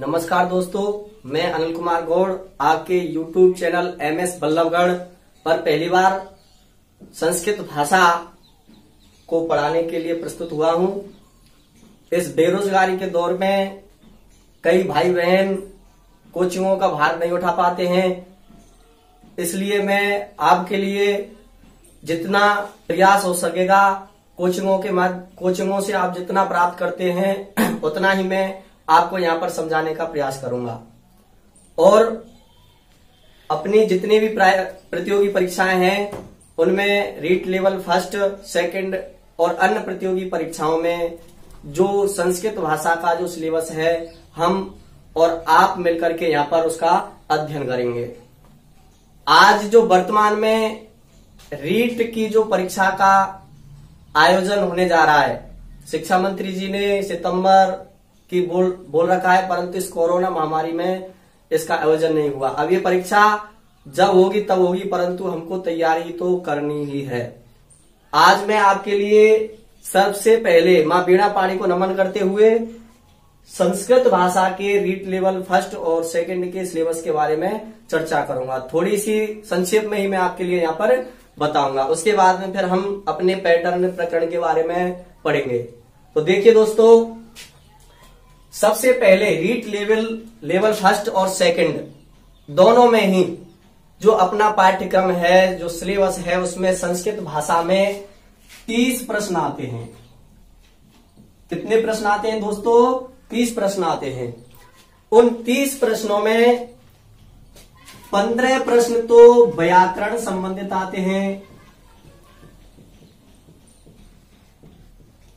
नमस्कार दोस्तों, मैं अनिल कुमार गौड़ आपके YouTube चैनल MS बल्लभगढ़ पर पहली बार संस्कृत भाषा को पढ़ाने के लिए प्रस्तुत हुआ हूं। इस बेरोजगारी के दौर में कई भाई बहन कोचिंगों का भार नहीं उठा पाते हैं, इसलिए मैं आपके लिए जितना प्रयास हो सकेगा कोचिंगों से आप जितना प्राप्त करते हैं उतना ही मैं आपको यहाँ पर समझाने का प्रयास करूंगा। और अपनी जितनी भी प्रतियोगी परीक्षाएं हैं उनमें रीट लेवल फर्स्ट, सेकंड और अन्य प्रतियोगी परीक्षाओं में जो संस्कृत भाषा का जो सिलेबस है हम और आप मिलकर के यहाँ पर उसका अध्ययन करेंगे। आज जो वर्तमान में रीट की जो परीक्षा का आयोजन होने जा रहा है, शिक्षा मंत्री जी ने सितंबर की बोल रखा है, परंतु इस कोरोना महामारी में इसका आयोजन नहीं हुआ। अब ये परीक्षा जब होगी तब होगी, परंतु हमको तैयारी तो करनी ही है। आज मैं आपके लिए सबसे पहले माँ बीणा पाणी को नमन करते हुए संस्कृत भाषा के रीट लेवल फर्स्ट और सेकंड के सिलेबस के बारे में चर्चा करूंगा। थोड़ी सी संक्षेप में ही मैं आपके लिए यहाँ पर बताऊंगा। उसके बाद में फिर हम अपने पैटर्न प्रकरण के बारे में पढ़ेंगे। तो देखिए दोस्तों, सबसे पहले रीट लेवल फर्स्ट और सेकंड दोनों में ही जो अपना पाठ्यक्रम है, जो सिलेबस है, उसमें संस्कृत भाषा में 30 प्रश्न आते हैं। कितने प्रश्न आते हैं दोस्तों? 30 प्रश्न आते हैं। उन 30 प्रश्नों में 15 प्रश्न तो व्याकरण संबंधित आते हैं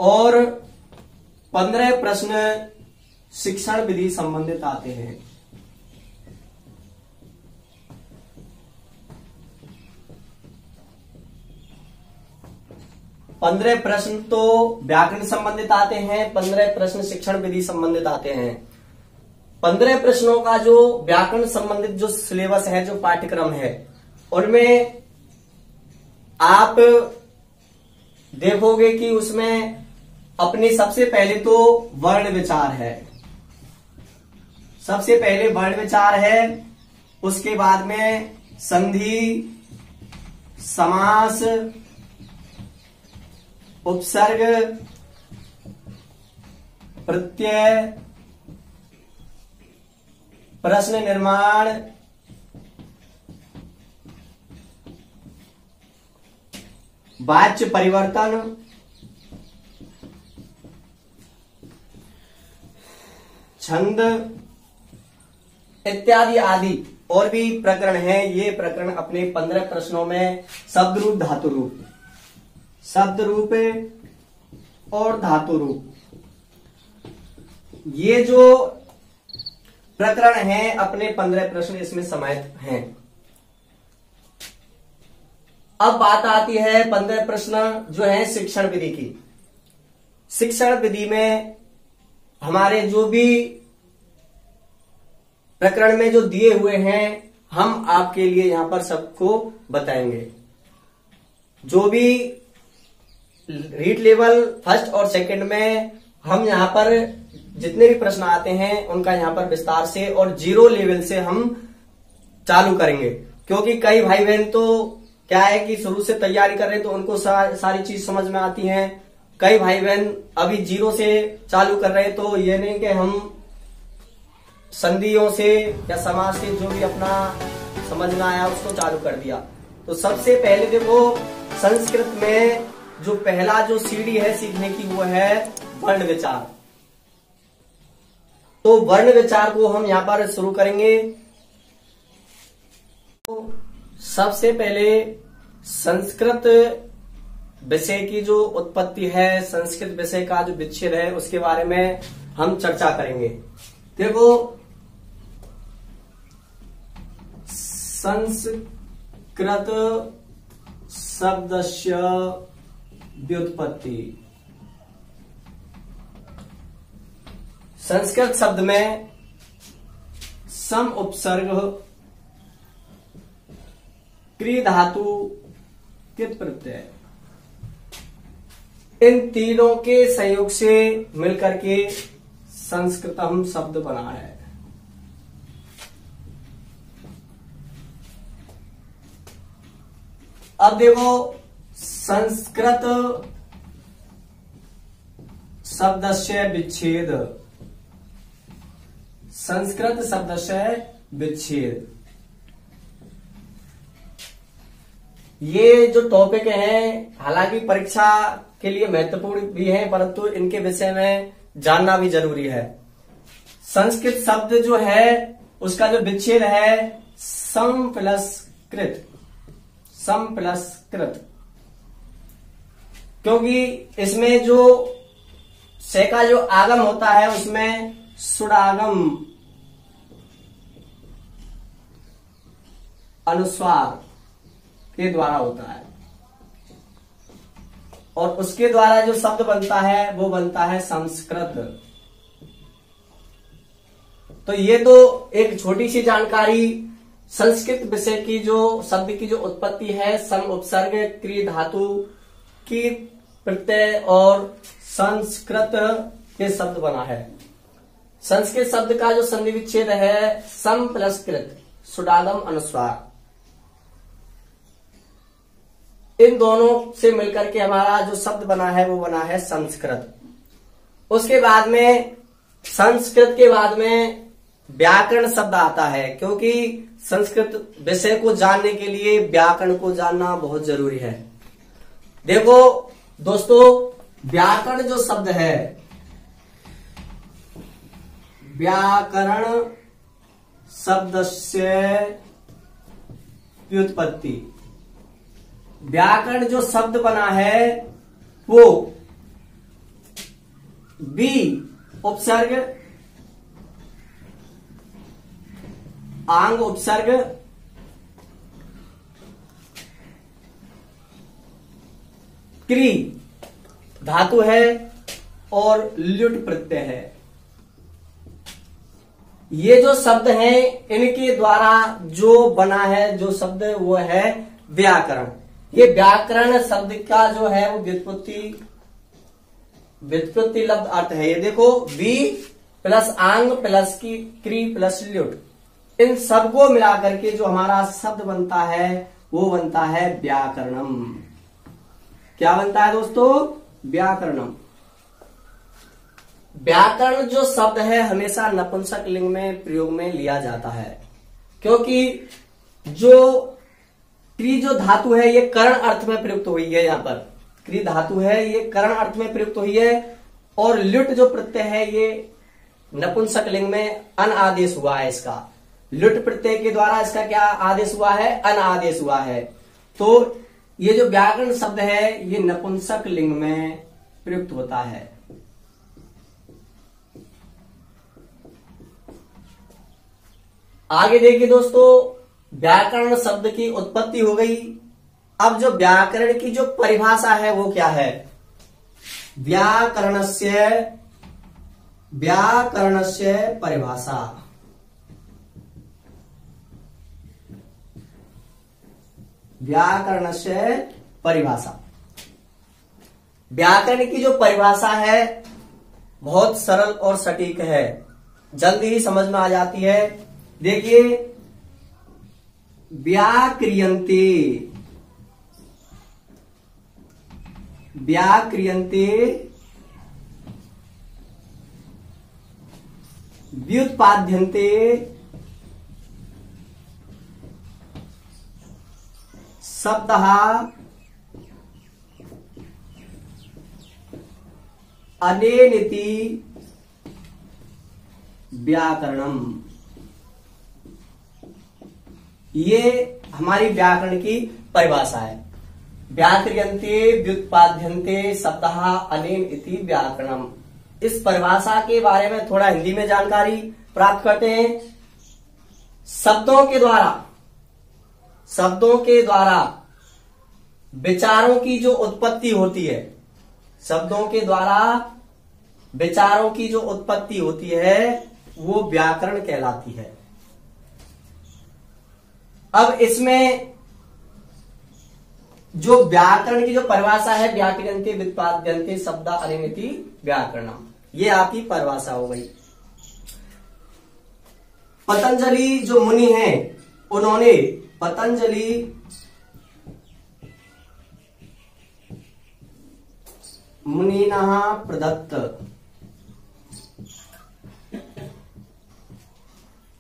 और 15 प्रश्न शिक्षण विधि संबंधित आते हैं। पंद्रह प्रश्न तो व्याकरण संबंधित आते हैं, 15 प्रश्न शिक्षण विधि संबंधित आते हैं। 15 प्रश्नों का जो व्याकरण संबंधित जो सिलेबस है, जो पाठ्यक्रम है, उनमें आप देखोगे कि उसमें अपनी सबसे पहले तो वर्ण विचार है। सबसे पहले वर्ण विचार है, उसके बाद में संधि, समास, उपसर्ग, प्रत्यय, प्रश्न निर्माण, वाच्य परिवर्तन, छंद इत्यादि आदि और भी प्रकरण हैं। ये प्रकरण अपने 15 प्रश्नों में शब्द रूप, धातु रूप, शब्द रूप और धातु रूप, ये जो प्रकरण हैं अपने 15 प्रश्न इसमें समाहित हैं। अब बात आती है 15 प्रश्न जो है शिक्षण विधि की। शिक्षण विधि में हमारे जो भी प्रकरण में जो दिए हुए हैं हम आपके लिए यहां पर सबको बताएंगे। जो भी रीट लेवल फर्स्ट और सेकंड में हम यहां पर जितने भी प्रश्न आते हैं उनका यहां पर विस्तार से और 0 लेवल से हम चालू करेंगे, क्योंकि कई भाई बहन तो क्या है कि शुरू से तैयारी कर रहे हैं तो उनको सारी चीज समझ में आती हैं। कई भाई बहन अभी 0 से चालू कर रहे हैं, तो ये नहीं कि हम संधियों से या समाज से जो भी अपना समझ में आया उसको चालू कर दिया। तो सबसे पहले देखो, संस्कृत में जो पहला जो सीढ़ी है सीखने की वो है वर्ण विचार। तो वर्ण विचार को हम यहां पर शुरू करेंगे। तो सबसे पहले संस्कृत विषय की जो उत्पत्ति है, संस्कृत विषय का जो विच्छेद है, उसके बारे में हम चर्चा करेंगे। देखो, संस्कृत शब्दस्य व्युत्पत्ति। संस्कृत शब्द में सम, उपसर्ग, क्रिय धातु, कित प्रत्यय, इन तीनों के संयोग से मिलकर के संस्कृतम शब्द बना है। अब देखो, संस्कृत शब्दस्य विच्छेद, संस्कृत शब्दस्य विच्छेद, ये जो टॉपिक हैं हालांकि परीक्षा के लिए महत्वपूर्ण भी हैं, परंतु इनके विषय में जानना भी जरूरी है। संस्कृत शब्द जो है उसका जो विच्छेद है सम प्लस कृत, सम प्लस कृत, क्योंकि इसमें जो से का जो आगम होता है उसमें सुडागम अनुस्वार के द्वारा होता है और उसके द्वारा जो शब्द बनता है वो बनता है संस्कृत। तो ये तो एक छोटी सी जानकारी संस्कृत विषय की, जो शब्द की जो उत्पत्ति है सम उपसर्ग क्रिय धातु की प्रत्यय और संस्कृत के शब्द बना है। संस्कृत शब्द का जो संधि विच्छेद है सम प्लस कृत, सुडागम अनुस्वार, इन दोनों से मिलकर के हमारा जो शब्द बना है वो बना है संस्कृत। उसके बाद में संस्कृत के बाद में व्याकरण शब्द आता है, क्योंकि संस्कृत विषय को जानने के लिए व्याकरण को जानना बहुत जरूरी है। देखो दोस्तों, व्याकरण जो शब्द है, व्याकरण शब्दस्य व्युत्पत्ति, व्याकरण जो शब्द बना है वो बी उपसर्ग आंग उपसर्ग क्री धातु है और ल्युट प्रत्यय है। ये जो शब्द हैं इनके द्वारा जो बना है जो शब्द वो है व्याकरण। ये व्याकरण शब्द का जो है वो व्युत्पत्ति लब्ध अर्थ है। ये देखो, बी प्लस आंग प्लस की क्री प्लस ल्युट, इन सबको मिलाकर के जो हमारा शब्द बनता है वो बनता है व्याकरणम। क्या बनता है दोस्तों? व्याकरणम। व्याकरण जो शब्द है हमेशा नपुंसक लिंग में प्रयोग में लिया जाता है, क्योंकि जो क्री जो धातु है ये करण अर्थ में प्रयुक्त हुई है। यहाँ पर क्री धातु है ये करण अर्थ में प्रयुक्त हुई है और ल्युट जो प्रत्यय है ये नपुंसक लिंग में अन आदेश हुआ है। इसका ल्युट प्रत्यय के द्वारा इसका क्या आदेश हुआ है? अन आदेश हुआ है। तो ये जो व्याकरण शब्द है ये नपुंसक लिंग में प्रयुक्त होता है। आगे देखिए दोस्तों, व्याकरण शब्द की उत्पत्ति हो गई। अब जो व्याकरण की जो परिभाषा है वो क्या है? व्याकरणस्य परिभाषा। व्याकरणस्य परिभाषा, व्याकरण की जो परिभाषा है बहुत सरल और सटीक है, जल्दी ही समझ में आ जाती है। देखिए, व्याक्रियन्ते व्युत्पाद्यन्ते शब्दः अनेनिति व्याकरणम। ये हमारी व्याकरण की परिभाषा है। व्याक्रियन्ते व्युत्पाद्यन्ते शब्दः अनेन इति व्याकरणम। इस परिभाषा के बारे में थोड़ा हिंदी में जानकारी प्राप्त करते हैं। शब्दों के द्वारा विचारों की जो उत्पत्ति होती है, शब्दों के द्वारा विचारों की जो उत्पत्ति होती है वो व्याकरण कहलाती है। अब इसमें जो व्याकरण की जो परिभाषा है, व्याक्रियन्ते व्युत्पाद्यन्ते शब्दः अनेन इति व्याकरणम, ये आपकी परिभाषा हो गई। पतंजलि जो मुनि हैं उन्होंने पतंजलि मुनिनः प्रदत्त।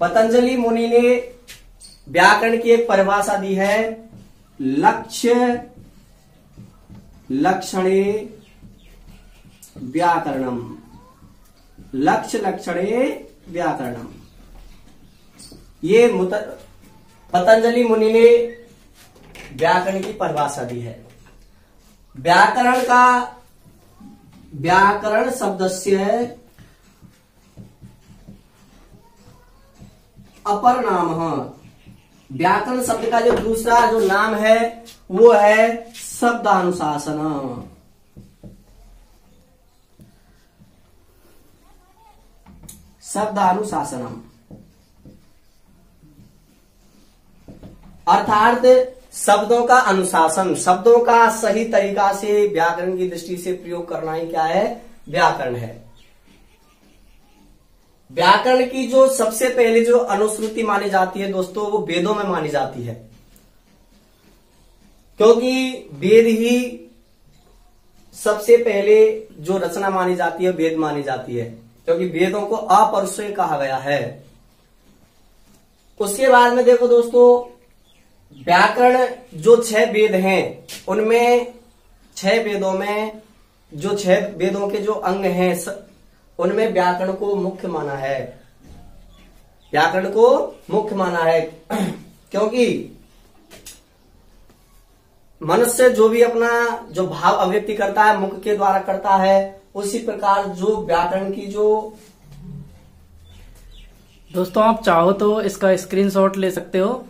पतंजलि मुनि ने व्याकरण की एक परिभाषा दी है, लक्ष्य लक्षणे व्याकरणम। लक्ष्य लक्षणे व्याकरणम, ये पतंजलि मुनि ने व्याकरण की परिभाषा दी है। व्याकरण शब्दस्य अपर नाम, व्याकरण शब्द का जो दूसरा जो नाम है वो है शब्दानुशासन। शब्दानुशासनम अर्थात शब्दों का अनुशासन, शब्दों का सही तरीका से व्याकरण की दृष्टि से प्रयोग करना ही क्या है, व्याकरण है। व्याकरण की जो सबसे पहले जो अनुश्रुति मानी जाती है दोस्तों, वो वेदों में मानी जाती है, क्योंकि वेद ही सबसे पहले जो रचना मानी जाती है वेद मानी जाती है, क्योंकि वेदों को अपरुषय कहा गया है। उसके बाद में देखो दोस्तों, व्याकरण जो 6 वेद हैं उनमें 6 वेदों में जो 6 वेदों के जो अंग हैं उनमें व्याकरण को मुख्य माना है। व्याकरण को मुख्य माना है क्योंकि मनुष्य जो भी अपना जो भाव अभिव्यक्ति करता है मुख के द्वारा करता है, उसी प्रकार जो व्याकरण की जो दोस्तों आप चाहो तो इसका स्क्रीनशॉट ले सकते हो।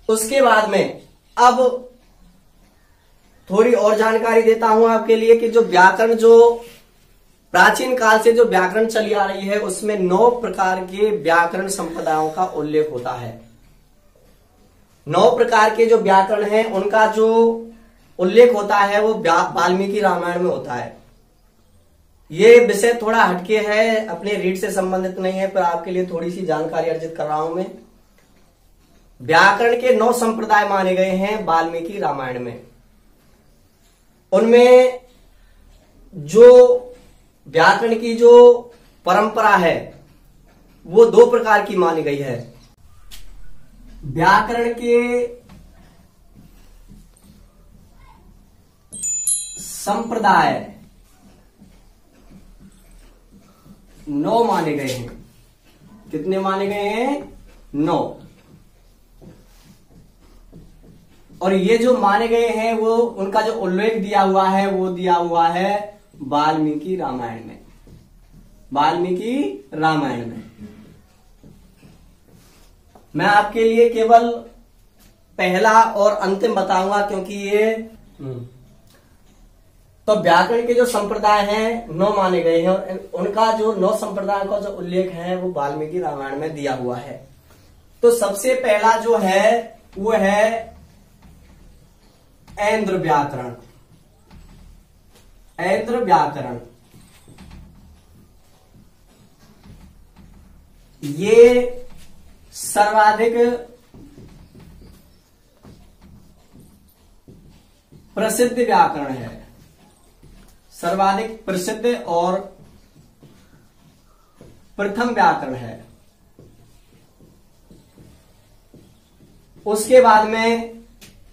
उसके बाद में अब थोड़ी और जानकारी देता हूं आपके लिए कि जो व्याकरण जो प्राचीन काल से जो व्याकरण चली आ रही है उसमें 9 प्रकार के व्याकरण संप्रदायों का उल्लेख होता है। 9 प्रकार के जो व्याकरण हैं उनका जो उल्लेख होता है वो वाल्मीकि रामायण में होता है। ये विषय थोड़ा हटके है, अपने रीड से संबंधित नहीं है, पर आपके लिए थोड़ी सी जानकारी अर्जित कर रहा हूं मैं। व्याकरण के 9 संप्रदाय माने गए हैं वाल्मीकि रामायण में। उनमें जो व्याकरण की जो परंपरा है वो 2 प्रकार की मानी गई है। व्याकरण के संप्रदाय 9 माने गए हैं। कितने माने गए हैं? 9। और ये जो माने गए हैं वो उनका जो उल्लेख दिया हुआ है वो दिया हुआ है वाल्मीकि रामायण में। वाल्मीकि रामायण में मैं आपके लिए केवल पहला और अंतिम बताऊंगा, क्योंकि ये तो व्याकरण के जो संप्रदाय हैं 9 माने गए हैं और उनका जो 9 संप्रदाय का जो उल्लेख है वो वाल्मीकि रामायण में दिया हुआ है। तो सबसे पहला जो है वो है ऐन्द्र व्याकरण। ऐन्द्र व्याकरण ये सर्वाधिक प्रसिद्ध व्याकरण है, सर्वाधिक प्रसिद्ध और प्रथम व्याकरण है। उसके बाद में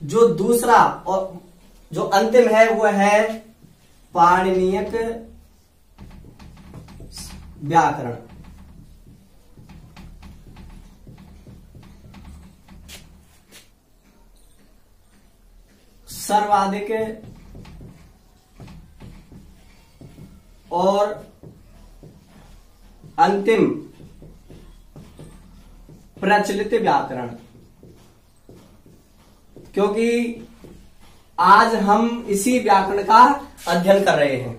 जो दूसरा और जो अंतिम है वो है पाणिनीयक व्याकरण। सर्वाधिक और अंतिम प्रचलित व्याकरण, क्योंकि आज हम इसी व्याकरण का अध्ययन कर रहे हैं।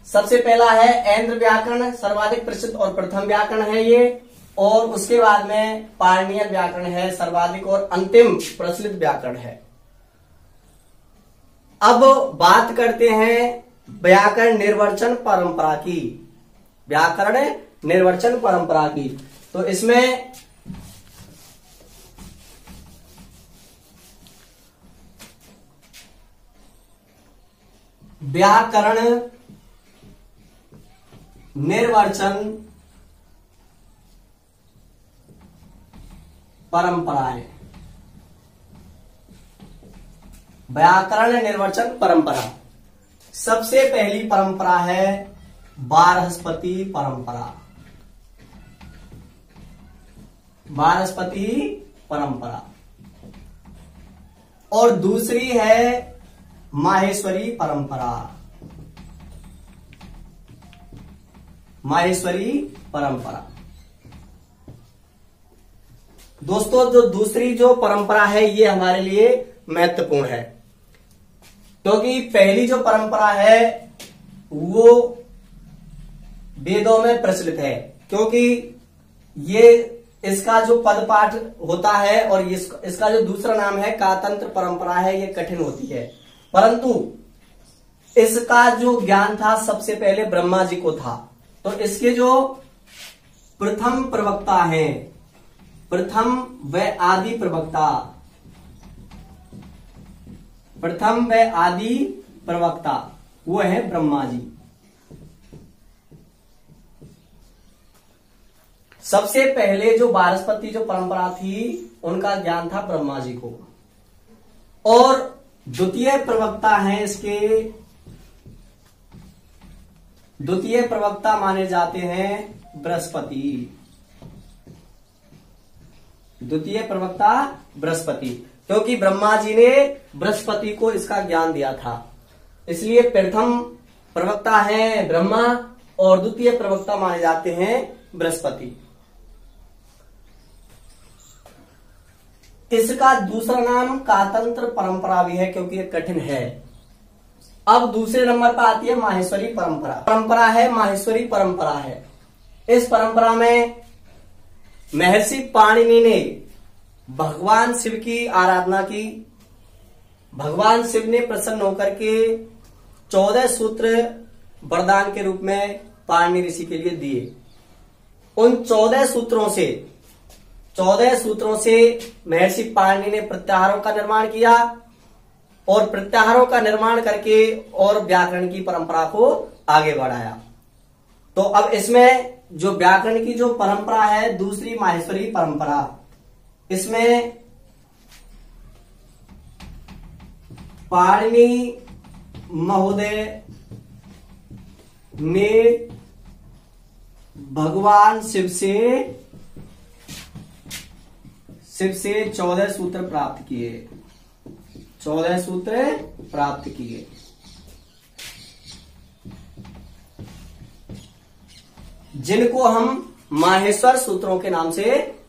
सबसे पहला है ऐन्द्र व्याकरण, सर्वाधिक प्रसिद्ध और प्रथम व्याकरण है ये, और उसके बाद में पाणिनीय व्याकरण है, सर्वाधिक और अंतिम प्रचलित व्याकरण है। अब बात करते हैं व्याकरण निर्वचन परंपरा की। व्याकरण निर्वचन परंपरा की, तो इसमें व्याकरण निर्वचन परंपराएं। व्याकरण निर्वचन परंपरा। सबसे पहली परंपरा है बारहस्पति परंपरा। बारहस्पति परंपरा। और दूसरी है माहेश्वरी परंपरा। माहेश्वरी परंपरा। दोस्तों, जो दूसरी जो परंपरा है ये हमारे लिए महत्वपूर्ण है, क्योंकि पहली जो परंपरा है वो वेदों में प्रचलित है, क्योंकि ये इसका जो पद पाठ होता है और इसका जो दूसरा नाम है कातंत्र परंपरा है, ये कठिन होती है, परंतु इसका जो ज्ञान था सबसे पहले ब्रह्मा जी को था। तो इसके जो प्रथम प्रवक्ता हैं, प्रथम व आदि प्रवक्ता, प्रथम व आदि प्रवक्ता वो है ब्रह्मा जी। सबसे पहले जो बारहस्पति जो परंपरा थी उनका ज्ञान था ब्रह्मा जी को, और द्वितीय प्रवक्ता हैं इसके, द्वितीय प्रवक्ता माने जाते हैं बृहस्पति। द्वितीय प्रवक्ता बृहस्पति, क्योंकि ब्रह्मा जी ने बृहस्पति को इसका ज्ञान दिया था, इसलिए प्रथम प्रवक्ता है ब्रह्मा और द्वितीय प्रवक्ता माने जाते हैं बृहस्पति। इसका दूसरा नाम कातंत्र परंपरा भी है, क्योंकि ये कठिन है। अब दूसरे नंबर पर आती है माहेश्वरी परंपरा। परंपरा है माहेश्वरी परंपरा है। इस परंपरा में महर्षि पाणिनि ने भगवान शिव की आराधना की। भगवान शिव ने प्रसन्न होकर के 14 सूत्र वरदान के रूप में पाणिनि ऋषि के लिए दिए। उन 14 सूत्रों से महर्षि पाणिनि ने प्रत्याहारों का निर्माण किया, और प्रत्याहारों का निर्माण करके और व्याकरण की परंपरा को आगे बढ़ाया। तो अब इसमें जो व्याकरण की जो परंपरा है दूसरी माहेश्वरी परंपरा, इसमें पाणिनि महोदय ने भगवान शिव से 14 सूत्र प्राप्त किए। 14 सूत्र प्राप्त किए। जिनको हम माहेश्वर सूत्रों के नाम से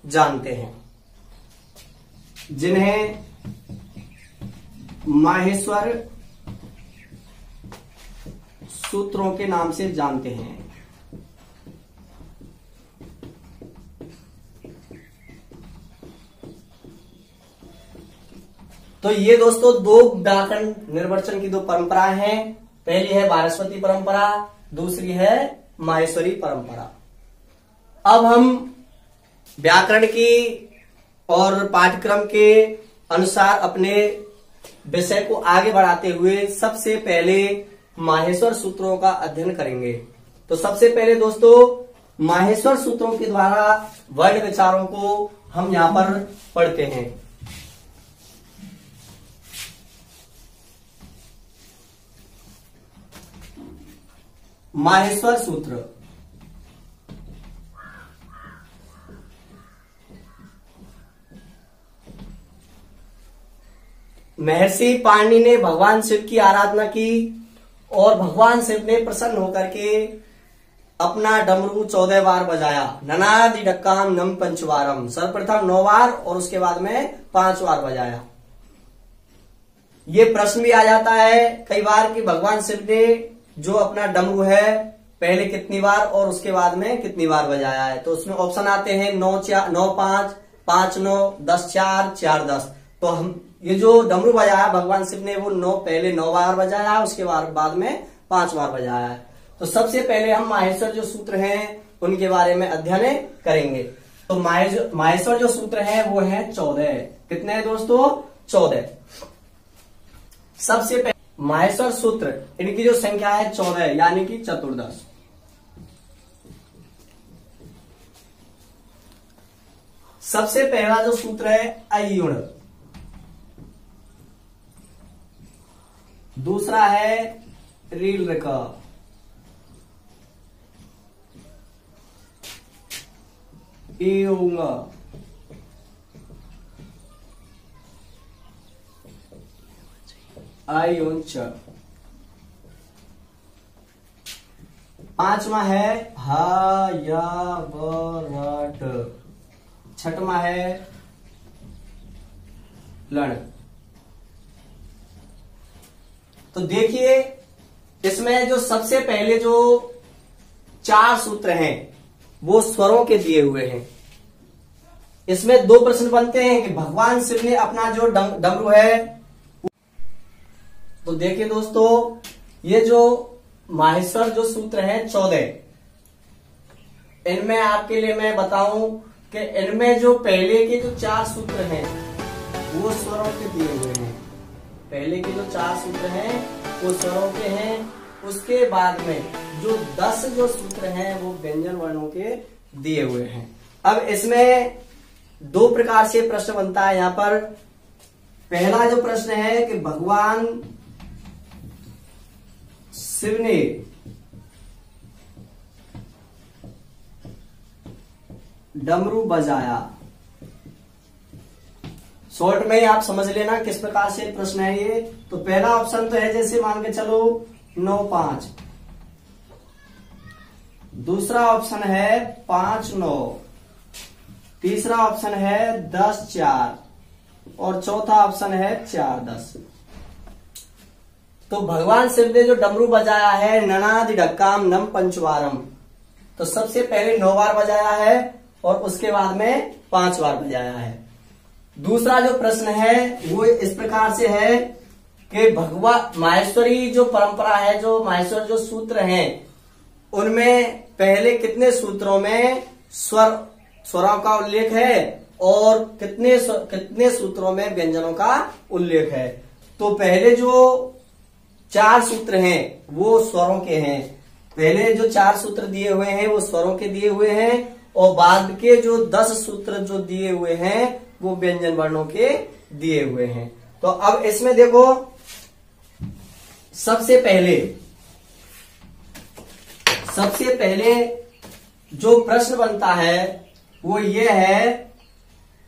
जानते हैं, जिन्हें माहेश्वर सूत्रों के नाम से जानते हैं। तो ये दोस्तों दो व्याकरण निर्वचन की दो परंपराएं हैं। पहली है बारहस्पति परंपरा, दूसरी है माहेश्वरी परंपरा। अब हम व्याकरण की और पाठ्यक्रम के अनुसार अपने विषय को आगे बढ़ाते हुए सबसे पहले माहेश्वर सूत्रों का अध्ययन करेंगे। तो सबसे पहले दोस्तों माहेश्वर सूत्रों के द्वारा वर्ण विचारों को हम यहां पर पढ़ते हैं। माहेश्वर सूत्र। महर्षि पाणिनि ने भगवान शिव की आराधना की और भगवान शिव ने प्रसन्न होकर के अपना डमरू 14 बार बजाया। ननादि डक्काम नम पंचवारम, सर्वप्रथम 9 बार और उसके बाद में 5 बार बजाया। ये प्रश्न भी आ जाता है कई बार कि भगवान शिव ने जो अपना डमरू है पहले कितनी बार और उसके बाद में कितनी बार बजाया है। तो उसमें ऑप्शन आते हैं 9 5, 5 9, 10 4, 4 10। तो हम ये जो डमरू बजाया भगवान शिव ने वो पहले 9 बार बजाया, उसके बाद में 5 बार बजाया है। तो सबसे पहले हम माहेश्वर जो सूत्र हैं उनके बारे में अध्ययन करेंगे। तो माहेश्वर जो सूत्र है वो है 14। कितने हैं दोस्तों? 14। सबसे पहले माहेश्वर सूत्र इनकी जो संख्या है 14 यानी कि चतुर्दश। सबसे पहला जो सूत्र है अयुण, दूसरा है रीलृक, इयुंग, अयुंच, पांचवा है हयवरट, छठवा है लण। तो देखिए इसमें जो सबसे पहले जो 4 सूत्र हैं वो स्वरों के दिए हुए हैं। इसमें 2 प्रश्न बनते हैं कि भगवान शिव ने अपना जो डमरू है, तो देखिए दोस्तों ये जो माहेश्वर जो सूत्र हैं 14, इनमें आपके लिए मैं बताऊं कि इनमें जो पहले के जो 4 सूत्र हैं वो स्वरों के दिए हुए हैं। पहले के जो 4 सूत्र हैं वो स्वरों के हैं। उसके बाद में जो 10 जो सूत्र हैं वो व्यंजन वर्णों के दिए हुए हैं। अब इसमें 2 प्रकार से प्रश्न बनता है। यहाँ पर पहला जो प्रश्न है कि भगवान शिव ने डमरू बजाया। शॉर्ट में आप समझ लेना किस प्रकार से प्रश्न है ये। तो पहला ऑप्शन तो है जैसे मान के चलो 9-5, दूसरा ऑप्शन है 5-9, तीसरा ऑप्शन है 10-4 और चौथा ऑप्शन है 4-10। तो भगवान शिव ने जो डमरू बजाया है ननादि ढक्काम नम पंचवारम, तो सबसे पहले 9 बार बजाया है और उसके बाद में 5 बार बजाया है। दूसरा जो प्रश्न है वो इस प्रकार से है कि भगवान माहेश्वरी जो परंपरा है, जो माहेश्वर जो सूत्र हैं उनमें पहले कितने सूत्रों में स्वरों का उल्लेख है और कितने सूत्रों में व्यंजनों का उल्लेख है। तो पहले जो 4 सूत्र हैं वो स्वरों के हैं। पहले जो 4 सूत्र दिए हुए हैं वो स्वरों के दिए हुए हैं और बाद के जो 10 सूत्र जो दिए हुए हैं वो व्यंजन वर्णों के दिए हुए हैं। तो अब इसमें देखो सबसे पहले जो प्रश्न बनता है वो ये है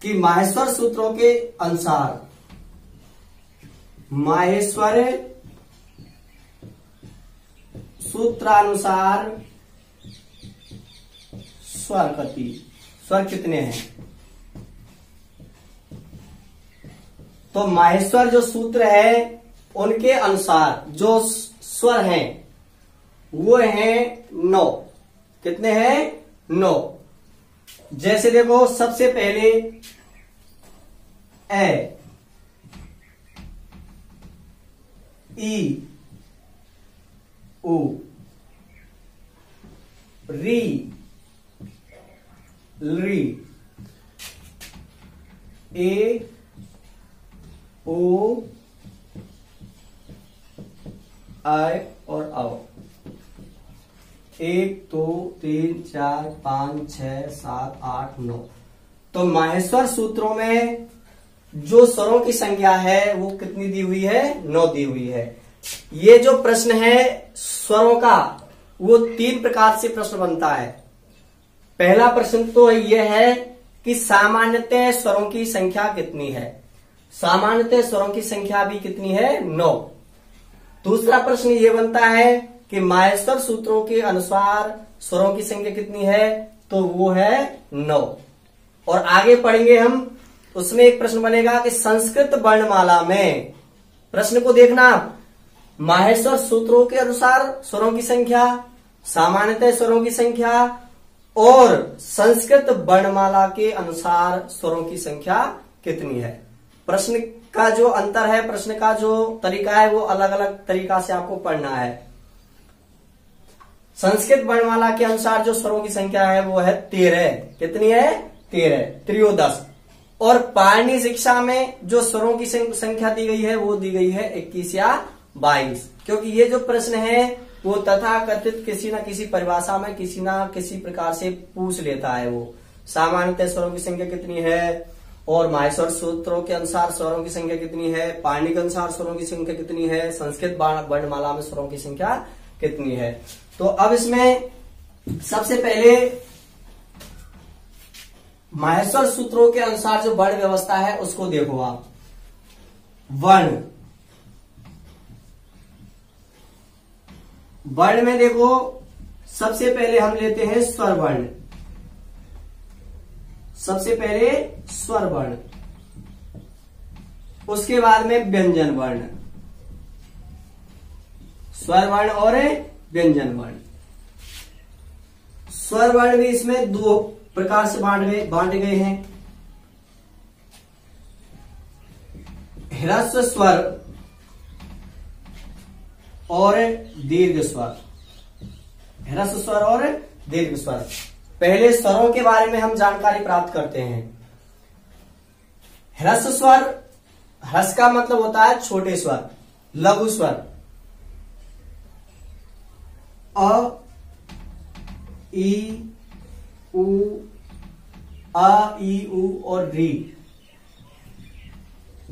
कि माहेश्वर सूत्रों के अनुसार माहेश्वर सूत्रानुसार स्वर कितने हैं। तो माहेश्वर जो सूत्र है उनके अनुसार जो स्वर हैं वो हैं 9। कितने हैं? 9। जैसे देखो सबसे पहले ए, ई, उ, री, ली, ए, ओ, आई और आओ। 1 2 3 4 5 6 7 8 9। तो माहेश्वर सूत्रों में जो स्वरों की संख्या है वो कितनी दी हुई है? 9 दी हुई है। ये जो प्रश्न है स्वरों का वो 3 प्रकार से प्रश्न बनता है। पहला प्रश्न तो यह है कि सामान्यतः स्वरों की संख्या कितनी है। सामान्यतः स्वरों की संख्या भी कितनी है? 9। दूसरा प्रश्न ये बनता है कि माहेश्वर सूत्रों के अनुसार स्वरों की संख्या कितनी है, तो वो है 9। और आगे पढ़ेंगे हम, उसमें एक प्रश्न बनेगा कि संस्कृत वर्णमाला में, प्रश्न को देखना, माहेश्वर सूत्रों के अनुसार स्वरों की संख्या, सामान्यतः स्वरों की संख्या और संस्कृत वर्णमाला के अनुसार स्वरों की संख्या कितनी है। प्रश्न का जो अंतर है, प्रश्न का जो तरीका है वो अलग अलग तरीका से आपको पढ़ना है। संस्कृत वर्णमाला के अनुसार जो स्वरों की संख्या है वो है 13। कितनी है? 13, त्रयोदश। और पाणिनि शिक्षा में जो स्वरों की संख्या दी गई है वो दी गई है 21 या 22। क्योंकि ये जो प्रश्न है वो तथाकथित किसी न किसी परिभाषा में किसी न किसी प्रकार से पूछ लेता है। वो सामान्यतः स्वरों की संख्या कितनी है, और माहेश्वर सूत्रों के अनुसार स्वरों की संख्या कितनी है, पाणिनि के अनुसार स्वरों की संख्या कितनी है, संस्कृत वर्णमाला में स्वरों की संख्या कितनी है। तो अब इसमें सबसे पहले माहेश्वर सूत्रों के अनुसार जो वर्ण व्यवस्था है उसको देखो आप। वर्ण में देखो सबसे पहले हम लेते हैं स्वर वर्ण। सबसे पहले स्वर वर्ण, उसके बाद में व्यंजन वर्ण। स्वर वर्ण और व्यंजन वर्ण। स्वर वर्ण भी इसमें दो प्रकार से बांटे गए हैं। ह्रस्व स्वर और दीर्घ स्वर। ह्रस्व स्वर और दीर्घ स्वर। पहले स्वरों के बारे में हम जानकारी प्राप्त करते हैं। ह्रस्व स्वर, ह्रस्व का मतलब होता है छोटे स्वर, लघु स्वर। अ, ई, उ, आ, ई, उ और री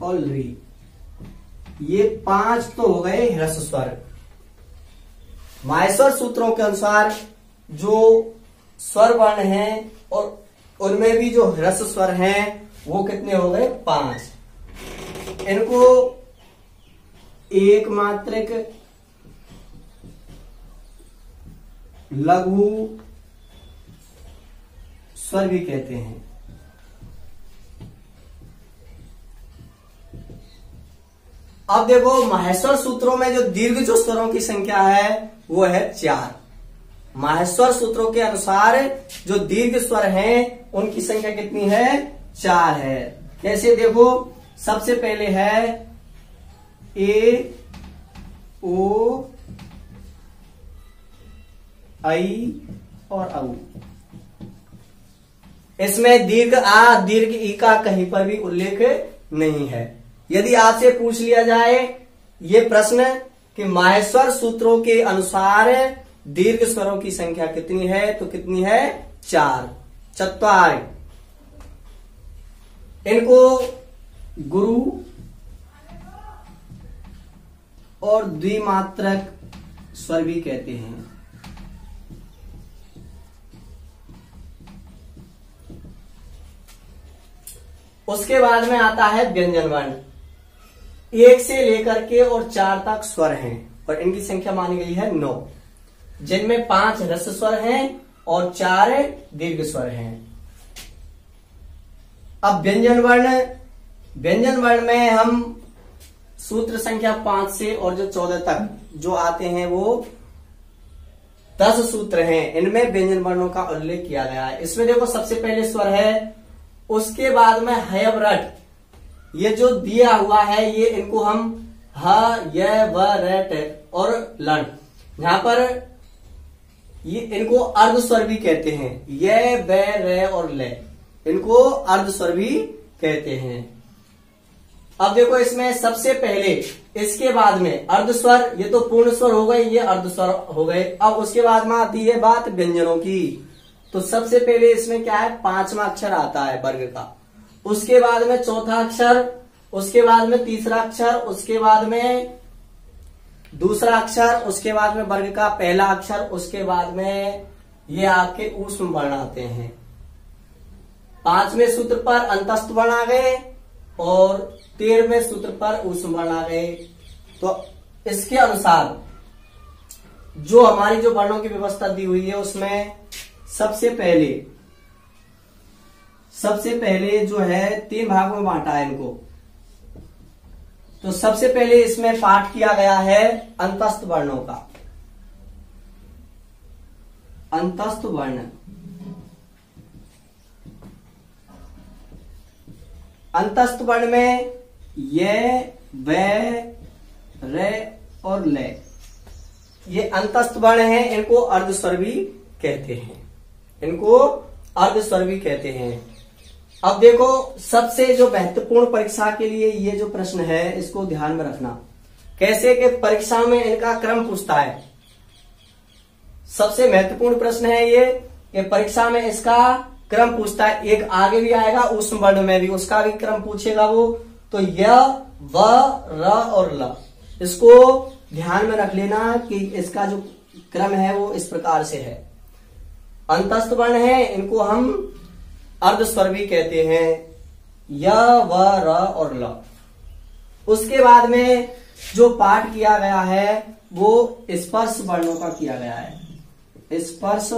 और री, ये 5 तो हो गए ह्रस्व स्वर। माहेश्वर सूत्रों के अनुसार जो स्वर वर्ण हैं और उनमें भी जो ह्रस्व स्वर हैं वो कितने हो गए? 5। इनको एक मात्रक, लघु स्वर भी कहते हैं। अब देखो माहेश्वर सूत्रों में जो दीर्घ जो स्वरों की संख्या है वो है 4। माहेश्वर सूत्रों के अनुसार जो दीर्घ स्वर हैं उनकी संख्या कितनी है? 4 है। कैसे देखो, सबसे पहले है ए, ओ, आई और औ। इसमें दीर्घ आ, दीर्घ ई का कहीं पर भी उल्लेख नहीं है। यदि आपसे पूछ लिया जाए ये प्रश्न कि माहेश्वर सूत्रों के अनुसार दीर्घ स्वरों की संख्या कितनी है, तो कितनी है? 4। चत्वार। इनको गुरु और द्विमात्रक स्वर भी कहते हैं। उसके बाद में आता है व्यंजन वर्ण। 1 से लेकर के और 4 तक स्वर हैं और इनकी संख्या मानी गई है 9, जिनमें 5 ह्रस्व स्वर हैं और 4 दीर्घ स्वर हैं। अब व्यंजन वर्ण, व्यंजन वर्ण में हम सूत्र संख्या 5 से और जो 14 तक जो आते हैं वो 10 सूत्र हैं। इनमें व्यंजन वर्णों का उल्लेख किया गया है। इसमें देखो सबसे पहले स्वर है, उसके बाद में हयव रट, ये जो दिया हुआ है ये इनको हम ह, य, व, रट और लन, यहां पर ये इनको अर्ध स्वर भी कहते हैं। ये, व, र और ल, इनको अर्ध स्वर भी कहते हैं। अब देखो इसमें सबसे पहले इसके बाद में अर्ध स्वर, ये तो पूर्ण स्वर हो गए, ये अर्ध स्वर हो गए। अब उसके बाद में आती है बात व्यंजनों की। तो सबसे पहले इसमें क्या है? 5वां अक्षर आता है वर्ग का, उसके बाद में चौथा अक्षर, उसके बाद में तीसरा अक्षर, उसके बाद में दूसरा अक्षर, उसके बाद में वर्ग का पहला अक्षर, उसके बाद में ये आपके ऊष्म वर्ण आते हैं। 5वें सूत्र पर अंतस्थ वर्ण आ गए और 13वें सूत्र पर ऊष्म वर्ण आ गए। तो इसके अनुसार जो हमारी जो वर्णों की व्यवस्था दी हुई है उसमें सबसे पहले जो है 3 भागों में बांटा है इनको। तो सबसे पहले इसमें पाठ किया गया है अंतस्थ वर्णों का। अंतस्थ वर्ण, अंतस्थ वर्ण में ये, व, र और ल, ये अंतस्थ वर्ण हैं। इनको अर्ध स्वर भी कहते हैं, इनको अर्ध स्वर भी कहते हैं। अब देखो सबसे जो महत्वपूर्ण परीक्षा के लिए ये जो प्रश्न है इसको ध्यान में रखना। कैसे के परीक्षा में इनका क्रम पूछता है। सबसे महत्वपूर्ण प्रश्न है ये कि परीक्षा में इसका क्रम पूछता है। एक आगे भी आएगा उष्म वर्ण में भी, उसका भी क्रम पूछेगा वो। तो य, व, र और ल, इसको ध्यान में रख लेना कि इसका जो क्रम है वो इस प्रकार से है। अंतस्थ वर्ण है, इनको हम अर्ध स्वर भी कहते हैं, य, व, र और ल। उसके बाद में जो पाठ किया गया है वो स्पर्श वर्णों का किया गया है। स्पर्श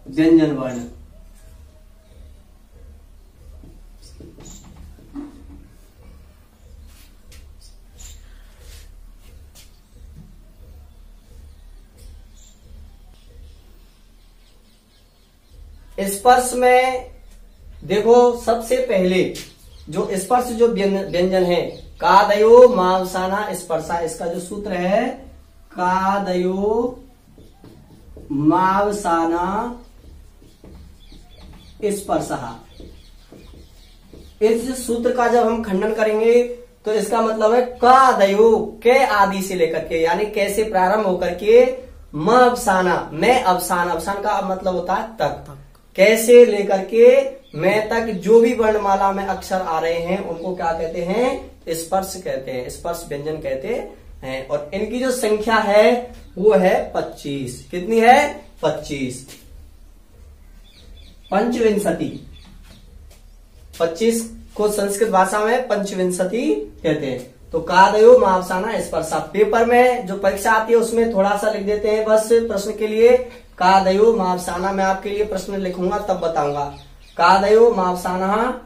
व्यंजन वर्ण। स्पर्श में देखो सबसे पहले जो स्पर्श जो व्यंजन है, कादयो मावसाना स्पर्शा, इसका जो सूत्र है कादयो मावसाना स्पर्शा। इस सूत्र का जब हम खंडन करेंगे तो इसका मतलब है कादयो, के आदि से लेकर के, यानी कैसे प्रारंभ होकर के, म अवसाना, मैं अवसान, अवसान का मतलब होता है तक, कैसे लेकर के मैं तक जो भी वर्णमाला में अक्षर आ रहे हैं उनको क्या कहते हैं, स्पर्श कहते हैं, स्पर्श व्यंजन कहते हैं। और इनकी जो संख्या है वो है 25। कितनी है? 25। पंचविंशति, 25 को संस्कृत भाषा में पंचविंशति कहते हैं। तो कादयो मावसाना स्पर्शा, पेपर में जो परीक्षा आती है उसमें थोड़ा सा लिख देते हैं बस प्रश्न के लिए, कादयो मावसाना। मैं आपके लिए प्रश्न लिखूंगा तब बताऊंगा। कादयो मावसाना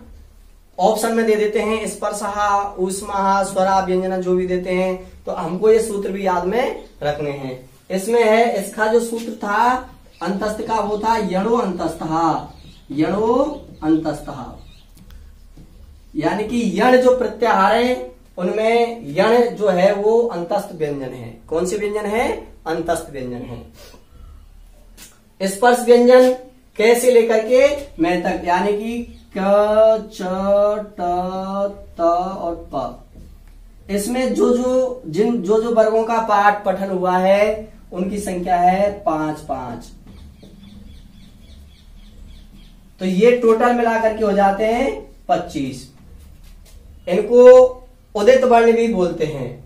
ऑप्शन में दे देते हैं, स्पर्शहा, ऊष्मा, स्वरा, व्यंजना जो भी देते हैं। तो हमको ये सूत्र भी याद में रखने हैं। इसमें है, इसका जो सूत्र था अंतस्थ का वो था यणो अंतस्थहा, यणो अंतस्थहा, यानी कि यण जो प्रत्याहार है उनमें यण जो है वो अंतस्थ व्यंजन है। कौन से व्यंजन है? अंतस्थ व्यंजन है। स्पर्श व्यंजन कैसे लेकर के मैं तक, यानी कि क, च, ट, त और प। इसमें जो वर्गों का पाठ पठन हुआ है उनकी संख्या है 5। तो ये टोटल मिलाकर के हो जाते हैं 25। इनको उदित वर्ण भी बोलते हैं।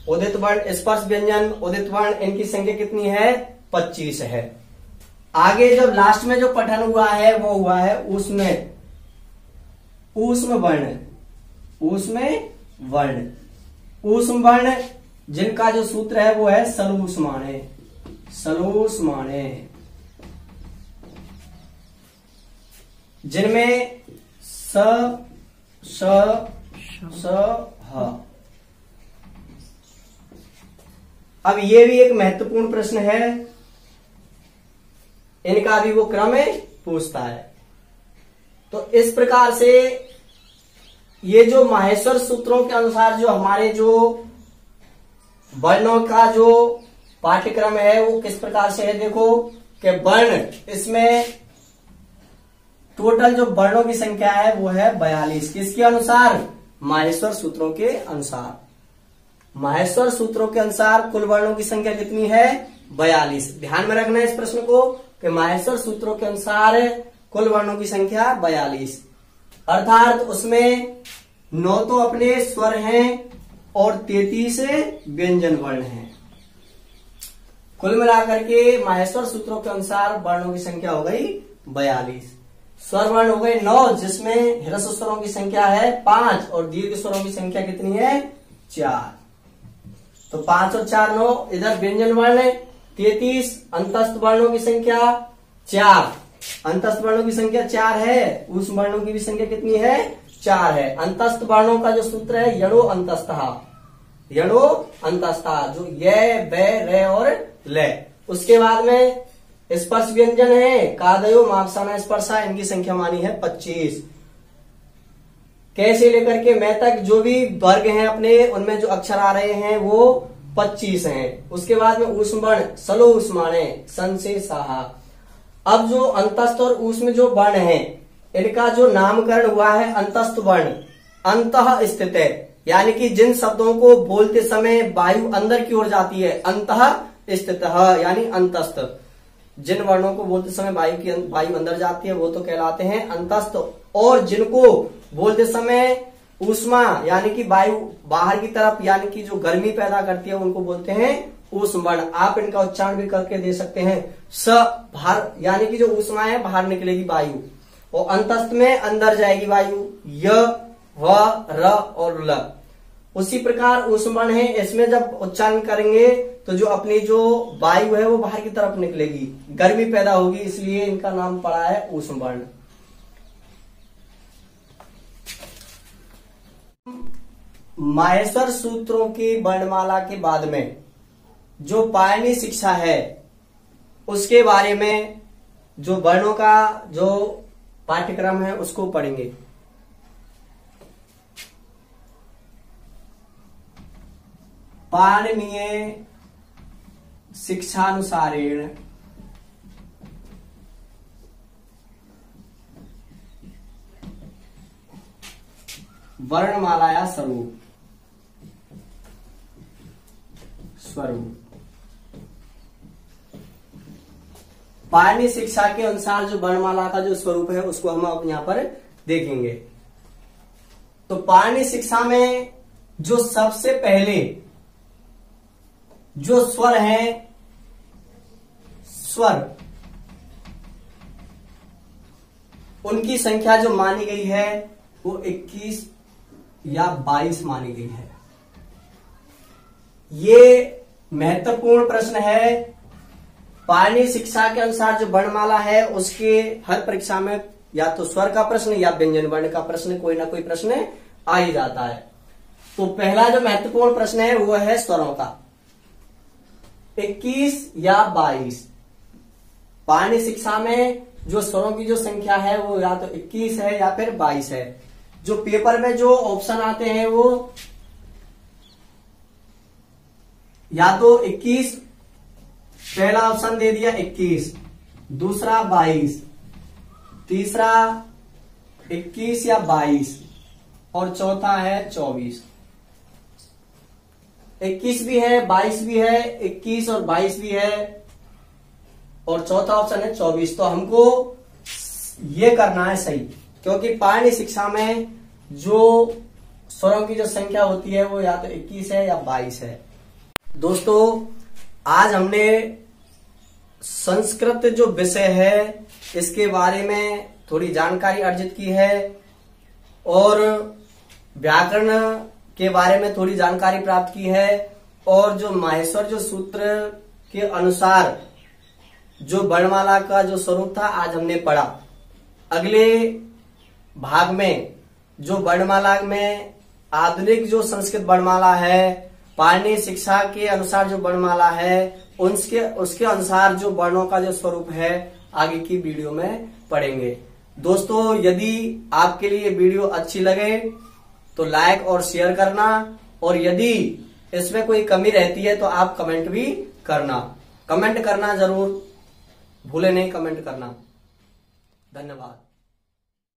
उदित वर्ण, स्पर्श व्यंजन, उदित वर्ण, इनकी संख्या कितनी है? 25 है। आगे जब लास्ट में जो पठन हुआ है वो हुआ है ऊष्म वर्ण, ऊष्म वर्ण जिनका जो सूत्र है वो है सलूष्माणे, जिनमें स, ह। अब ये भी एक महत्वपूर्ण प्रश्न है, इनका भी वो क्रम पूछता है। तो इस प्रकार से ये जो माहेश्वर सूत्रों के अनुसार जो हमारे जो वर्णों का जो पाठ्यक्रम है वो किस प्रकार से है, देखो कि वर्ण, इसमें टोटल जो वर्णों की संख्या है वो है 42। किसके अनुसार? माहेश्वर सूत्रों के अनुसार। माहेश्वर सूत्रों के अनुसार कुल वर्णों की संख्या कितनी है? 42। ध्यान में रखना है इस प्रश्न को कि माहेश्वर सूत्रों के अनुसार कुल वर्णों की संख्या 42, अर्थात उसमें 9 तो अपने स्वर हैं और 33 व्यंजन वर्ण हैं। कुल मिलाकर के माहेश्वर सूत्रों के अनुसार वर्णों की संख्या हो गई 42। स्वर वर्ण हो गए 9, जिसमें ह्रस्व स्वरों की संख्या है 5 और दीर्घ स्वरों की संख्या कितनी है? 4। तो 5 और 4 9। इधर व्यंजन वर्ण 33, अंतस्थ वर्णों की संख्या 4, अंतस्थ वर्णों की संख्या 4 है। उस वर्णों की भी संख्या कितनी है? 4 है। अंतस्थ वर्णों का जो सूत्र है यणो अंतस्थहा, यणो अंतस्थहा, जो ये, बे, रे और ले। उसके बाद में स्पर्श व्यंजन है कादयो मावसाना स्पर्शा, इनकी संख्या मानी है 25। कैसे लेकर के मैं तक जो भी वर्ग हैं अपने उनमें जो अक्षर आ रहे हैं वो 25 हैं। उसके बाद में ऊष्म वर्ण सलो ऊष्माणे, सन से साहा। अब जो अंतस्थ और ऊष्म जो वर्ण हैं इनका जो नामकरण हुआ है अंतस्थ वर्ण, अंतः स्थित है, यानी कि जिन शब्दों को बोलते समय वायु अंदर की ओर जाती है, अंतः स्थित यानी अंतस्थ। जिन वर्णों को बोलते समय वायु अंदर जाती है वो तो कहलाते हैं अंतस्थ, और जिनको बोलते समय ऊष्मा यानी कि वायु बाहर की तरफ यानी कि जो गर्मी पैदा करती है उनको बोलते हैं ऊष्म वर्ण। आप इनका उच्चारण भी करके दे सकते हैं। स बाहर यानी कि जो ऊष्मा है बाहर निकलेगी वायु, और अंतस्थ में अंदर जाएगी वायु, य व र और ल। उसी प्रकार ऊष्म वर्ण है, इसमें जब उच्चारण करेंगे तो जो अपनी जो वायु है वो बाहर की तरफ निकलेगी, गर्मी पैदा होगी, इसलिए इनका नाम पड़ा है ऊष्म वर्ण। माहेश्वर सूत्रों की वर्णमाला के बाद में जो पाणिनि शिक्षा है उसके बारे में जो वर्णों का जो पाठ्यक्रम है उसको पढ़ेंगे। पाणिनीय शिक्षानुसारेण वर्णमालाया स्वरूप पाणिनि शिक्षा के अनुसार जो वर्णमाला का जो स्वरूप है उसको हम अब यहां पर देखेंगे। तो पाणिनि शिक्षा में जो सबसे पहले जो स्वर है, स्वर उनकी संख्या जो मानी गई है वो 21 या 22 मानी गई है। ये महत्वपूर्ण प्रश्न है। पाणिनि शिक्षा के अनुसार जो वर्णमाला है उसके हर परीक्षा में या तो स्वर का प्रश्न या व्यंजन वर्ण का प्रश्न, कोई ना कोई प्रश्न आ ही जाता है। तो पहला जो महत्वपूर्ण प्रश्न है वो है स्वरों का, 21 या 22। पाणिनि शिक्षा में जो स्वरों की जो संख्या है वो या तो 21 है या फिर 22 है। जो पेपर में जो ऑप्शन आते हैं वो या तो 21, पहला ऑप्शन दे दिया 21, दूसरा 22, तीसरा 21 या 22 और चौथा है 24। 21 भी है, 22 भी है, 21 और 22 भी है और चौथा ऑप्शन है 24। तो हमको ये करना है सही, क्योंकि पाणिनि शिक्षा में जो स्वरों की जो संख्या होती है वो या तो 21 है या 22 है। दोस्तों, आज हमने संस्कृत जो विषय है इसके बारे में थोड़ी जानकारी अर्जित की है और व्याकरण के बारे में थोड़ी जानकारी प्राप्त की है, और जो माहेश्वर जो सूत्र के अनुसार जो वर्णमाला का जो स्वरूप था आज हमने पढ़ा। अगले भाग में जो वर्णमाला में आधुनिक जो संस्कृत वर्णमाला है, पाणिनि शिक्षा के अनुसार जो वर्णमाला है, उसके अनुसार जो वर्णों का जो स्वरूप है आगे की वीडियो में पढ़ेंगे। दोस्तों, यदि आपके लिए वीडियो अच्छी लगे तो लाइक और शेयर करना, और यदि इसमें कोई कमी रहती है तो आप कमेंट भी करना। कमेंट करना जरूर भूले नहीं, कमेंट करना। धन्यवाद।